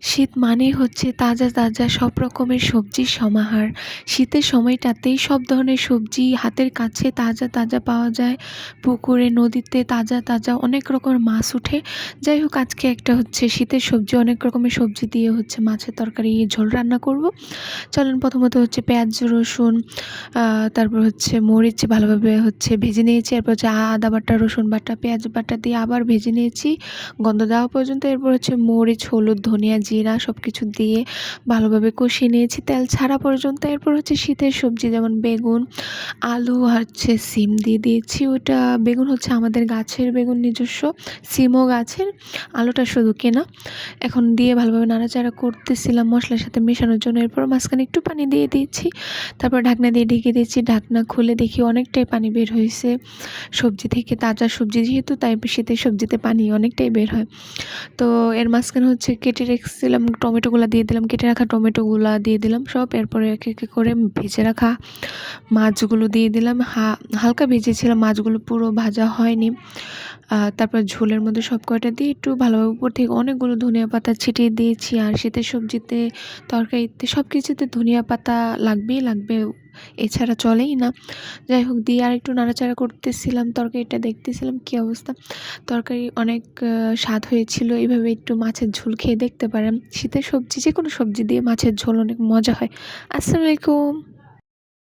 শীত মানেই হচ্ছে তাজা, তাজা সব রকমের সবজির সমাহার। শীতের সময়টাতেই সব ধরনের সবজি হাতের কাছে তাজা, তাজা পাওয়া যায়। পুকুরে, নদীতে তাজা, তাজা অনেক রকমের মাছ উঠে। যাই হোক আজকে একটা হচ্ছে শীতের সবজি, অনেক রকমের সবজি দিয়ে হচ্ছে মাছের তরকারি ঝোল রান্না করব। চলেন প্রথমত হচ্ছে পেঁয়াজ, রসুন, আ তারপর হচ্ছে মরিচ ভালোভাবে হচ্ছে ভেজে নিয়েছি। এরপর হচ্ছে আদা বাটা, রসুন বাটা, পেঁয়াজ বাটা দিয়ে আবার ভেজে নিয়েছি গন্ধ যাওয়া পর্যন্ত। এরপর হচ্ছে মরিচ, হলুদ, ধনিয়া, জিরা সবকিছু দিয়ে ভালোভাবে কষিয়ে নিয়েছি তেল ছাড়া পর্যন্ত। এরপর হচ্ছে শীতের সবজি যেমন বেগুন, আলু আর হচ্ছে সিম দিয়ে দিয়েছি। ওটা বেগুন হচ্ছে আমাদের গাছের বেগুন নিজস্ব, সিমও গাছের, আলুটা শুধু কেনা। এখন দিয়ে ভালোভাবে নাড়াচাড়া করতেছিলাম মশলার সাথে মেশানোর জন্য। এরপর মাঝখানে একটু পানি দিয়ে দিয়েছি। তারপর ঢাকনা দিয়ে ঢেকে দিয়েছি। ঢাকনা খুলে দেখি অনেকটাই পানি বের হয়েছে সবজি থেকে। তাজা সবজি যেহেতু তাই শীতের সবজিতে পানি অনেকটাই বের হয়। তো এর মাঝখানে হচ্ছে কেটে রেখেছিলাম টমেটোগুলা দিয়ে দিলাম, কেটে রাখা টমেটোগুলা দিয়ে দিলাম সব। এরপরে একে, একে করে ভেজে রাখা মাছগুলো দিয়ে দিলাম। হালকা ভেজেছিলাম, মাছগুলো পুরো ভাজা হয়নি। তারপর ঝোলের মধ্যে সব কয়টা দিয়ে একটু ভালোভাবে উপর থেকে অনেকগুলো ধনিয়া পাতা ছিটিয়ে দিয়েছি। আর শীতের সবজিতে, তরকারিতে সব কিছুতে ধনিয়া পাতা লাগবেই লাগবে, এছাড়া চলেই না। যাই হোক দিয়ে আরেকটু নাড়াচাড়া করতেছিলাম, তরকারিটা দেখতেছিলাম কী অবস্থা। তরকারি অনেক স্বাদ হয়েছিল। এভাবে একটু মাছের ঝোল খেয়ে দেখতে পারেন। শীতের সবজি যেকোনো সবজি দিয়ে মাছের ঝোল অনেক মজা হয়। আসসালামু আলাইকুম।